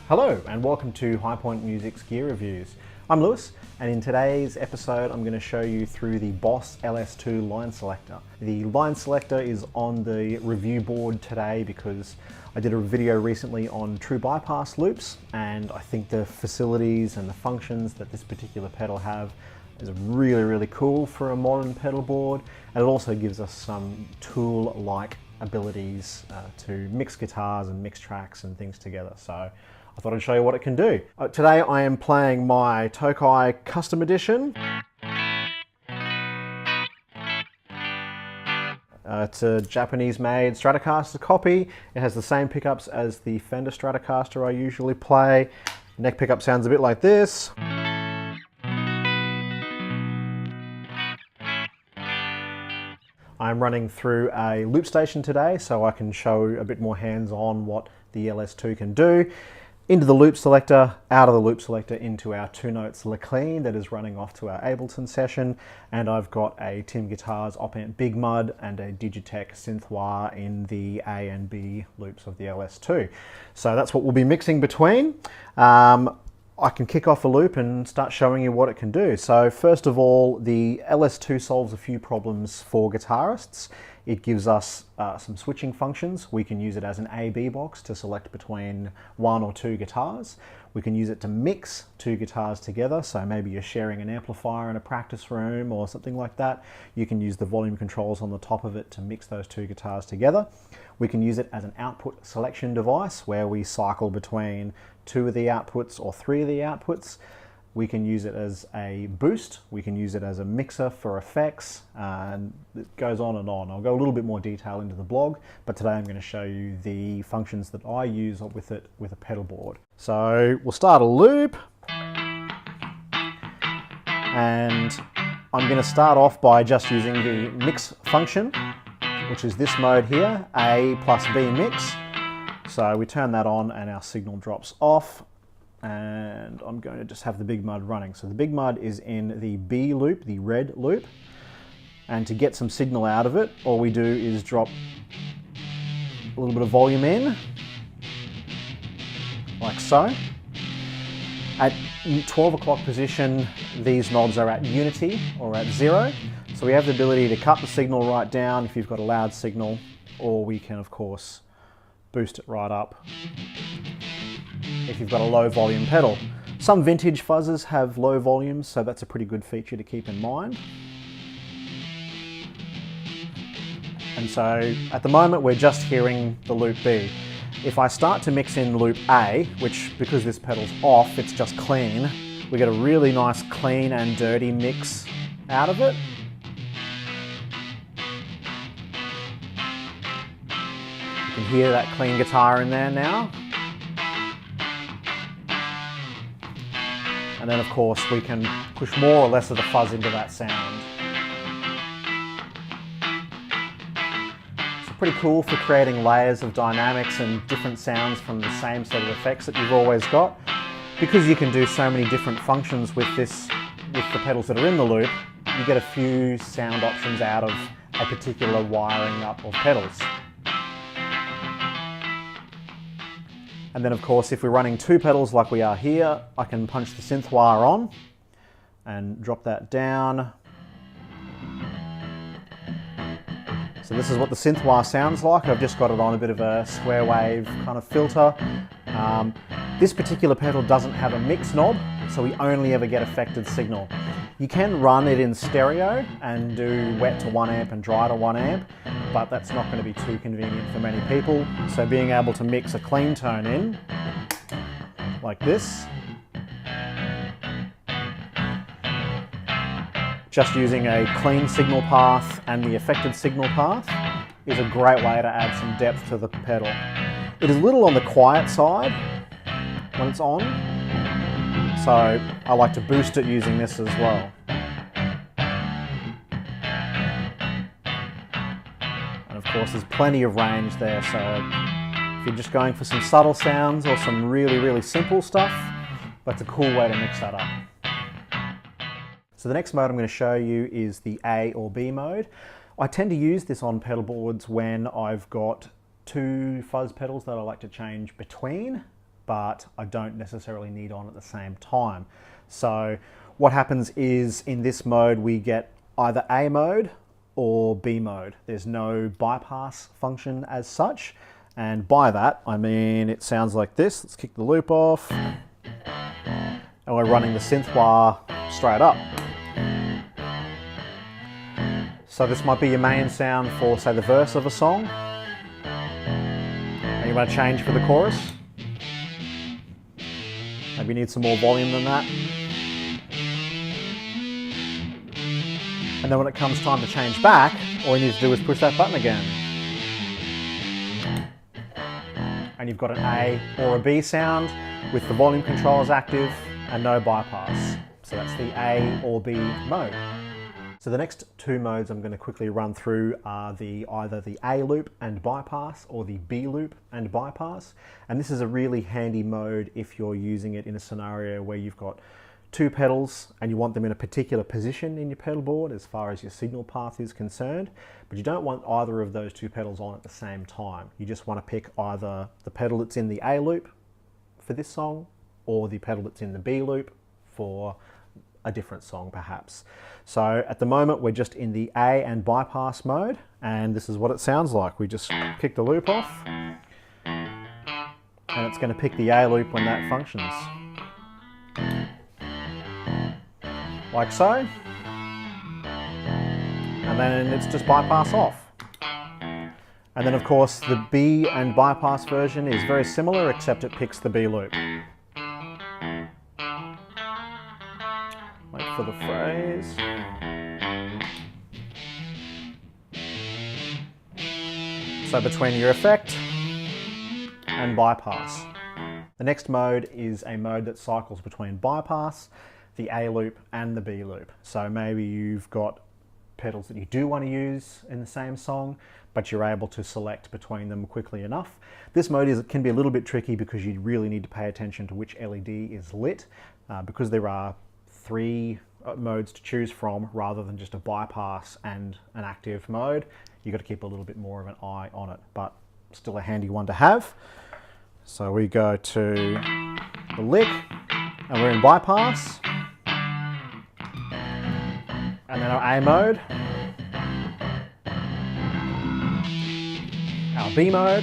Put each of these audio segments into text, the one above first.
Hello and welcome to High Point Music's Gear Reviews. I'm Lewis, and in today's episode I'm going to show you through the Boss LS-2 line selector. The line selector is on the review board today because I did a video recently on true bypass loops, and I think the facilities and the functions that this particular pedal have is really cool for a modern pedal board, and it also gives us some tool-like abilities to mix guitars and mix tracks and things together. So I thought I'd show you what it can do. Today I am playing my Tokai Custom Edition. It's a Japanese-made Stratocaster copy. It has the same pickups as the Fender Stratocaster I usually play. Neck pickup sounds a bit like this. I'm running through a loop station today so I can show a bit more hands-on what the LS-2 can do. Into the loop selector, out of the loop selector into our 2 notes clean that is running off to our Ableton session, and I've got a Tim Guitars op-amp Big Mud and a Digitech synth wah in the A and B loops of the LS-2. So that's what we'll be mixing between. I can kick off a loop and start showing you what it can do. So first of all, the LS-2 solves a few problems for guitarists. It gives us some switching functions. We can use it as an A-B box to select between 1 or 2 guitars. We can use it to mix 2 guitars together, so maybe you're sharing an amplifier in a practice room or something like that. You can use the volume controls on the top of it to mix those 2 guitars together. We can use it as an output selection device where we cycle between 2 of the outputs or 3 of the outputs. We can use it as a boost, we can use it as a mixer for effects, and it goes on and on. I'll go a little bit more detail into the blog, but today I'm going to show you the functions that I use with it with a pedal board. So we'll start a loop, and I'm going to start off by just using the mix function, which is this mode here, A plus B mix. So we turn that on and our signal drops off, and I'm going to just have the Big Mud running. So the Big Mud is in the B loop, the red loop, and to get some signal out of it, all we do is drop a little bit of volume in, like so. At 12 o'clock position, these knobs are at unity or at 0, so we have the ability to cut the signal right down if you've got a loud signal, or we can of course boost it right up if you've got a low volume pedal. Some vintage fuzzers have low volumes, so that's a pretty good feature to keep in mind. And so at the moment we're just hearing the loop B. If I start to mix in loop A, which because this pedal's off, it's just clean, we get a really nice clean and dirty mix out of it. You can hear that clean guitar in there now. And then of course we can push more or less of the fuzz into that sound. It's pretty cool for creating layers of dynamics and different sounds from the same set of effects that you've always got. Because you can do so many different functions with the pedals that are in the loop, you get a few sound options out of a particular wiring up of pedals. And then of course, if we're running 2 pedals like we are here, I can punch the synth wah on and drop that down. So this is what the synth wah sounds like. I've just got it on a bit of a square wave kind of filter. This particular pedal doesn't have a mix knob, so we only ever get affected signal. You can run it in stereo and do wet to 1 amp and dry to 1 amp, but that's not going to be too convenient for many people. So being able to mix a clean tone in, like this, just using a clean signal path and the affected signal path is a great way to add some depth to the pedal. It is a little on the quiet side when it's on, so I like to boost it using this as well. And of course there's plenty of range there, so if you're just going for some subtle sounds or some really simple stuff, that's a cool way to mix that up. So the next mode I'm going to show you is the A or B mode. I tend to use this on pedal boards when I've got 2 fuzz pedals that I like to change between. but I don't necessarily need on at the same time. So what happens is in this mode, we get either A mode or B mode. There's no bypass function as such. And by that, I mean, it sounds like this. Let's kick the loop off. And we're running the synth wah straight up. So this might be your main sound for, say, the verse of a song. And you want to change for the chorus. Maybe you need some more volume than that. And then when it comes time to change back, all you need to do is push that button again. And you've got an A or a B sound with the volume controls active and no bypass. So that's the A or B mode. So the next two modes I'm going to quickly run through are either the A loop and bypass or the B loop and bypass. And this is a really handy mode if you're using it in a scenario where you've got two pedals and you want them in a particular position in your pedal board as far as your signal path is concerned, but you don't want either of those two pedals on at the same time. You just want to pick either the pedal that's in the A loop for this song or the pedal that's in the B loop for a different song perhaps. So at the moment we're just in the A and bypass mode, and this is what it sounds like. We just kick the loop off and it's going to pick the A loop when that functions. Like so. And then it's just bypass off. And then of course the B and bypass version is very similar, except it picks the B loop. Wait for the phrase. So between your effect and bypass. The next mode is a mode that cycles between bypass, the A loop and the B loop. So maybe you've got pedals that you do want to use in the same song, but you're able to select between them quickly enough. This mode can be a little bit tricky because you really need to pay attention to which LED is lit, because there are three modes to choose from rather than just a bypass and an active mode. You've got to keep a little bit more of an eye on it, but still a handy one to have. So we go to the lick and we're in bypass. And then our A mode, our B mode,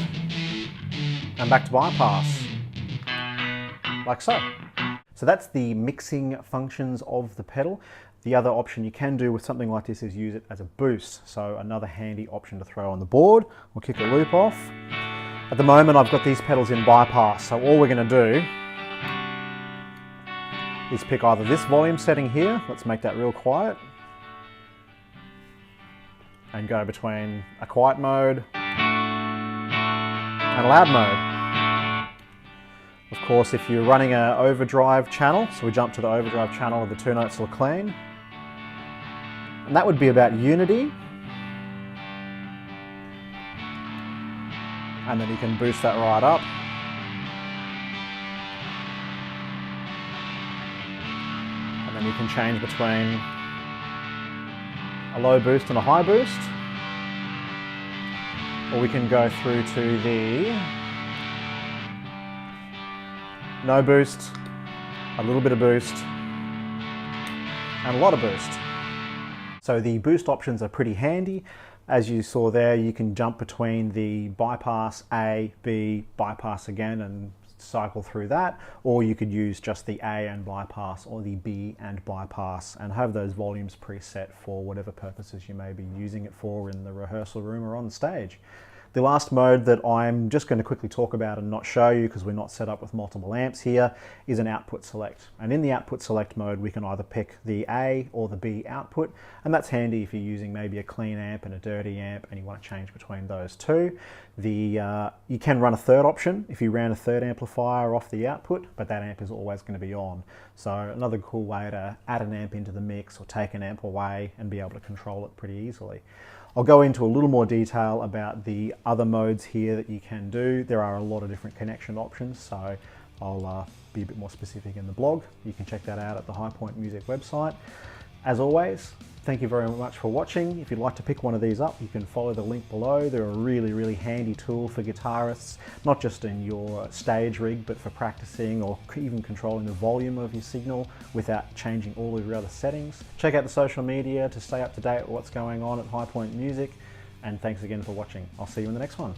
and back to bypass, like so. So that's the mixing functions of the pedal. The other option you can do with something like this is use it as a boost. So another handy option to throw on the board. We'll kick the loop off. At the moment I've got these pedals in bypass, so all we're going to do is pick either this volume setting here, let's make that real quiet, and go between a quiet mode and a loud mode. Of course, if you're running an overdrive channel, so we jump to the overdrive channel of the 2 notes Leclerc, and that would be about unity. And then you can boost that right up. And then you can change between a low boost and a high boost. Or we can go through to the no boost, a little bit of boost, and a lot of boost. So the boost options are pretty handy. As you saw there, you can jump between the bypass A, B, bypass again and cycle through that, or you could use just the A and bypass or the B and bypass and have those volumes preset for whatever purposes you may be using it for in the rehearsal room or on stage. The last mode that I'm just going to quickly talk about and not show you because we're not set up with multiple amps here is an output select. And in the output select mode we can either pick the A or the B output, and that's handy if you're using maybe a clean amp and a dirty amp and you want to change between those two. You can run a third option if you ran a third amplifier off the output, but that amp is always going to be on. So another cool way to add an amp into the mix or take an amp away and be able to control it pretty easily. I'll go into a little more detail about the other modes here that you can do. There are a lot of different connection options, so I'll be a bit more specific in the blog. You can check that out at the High Point Music website. As always, Thank you very much for watching. If you'd like to pick one of these up, you can follow the link below. They're a really handy tool for guitarists, not just in your stage rig, but for practicing or even controlling the volume of your signal without changing all of your other settings. Check out the social media to stay up to date with what's going on at High Point Music, and thanks again for watching. I'll see you in the next one.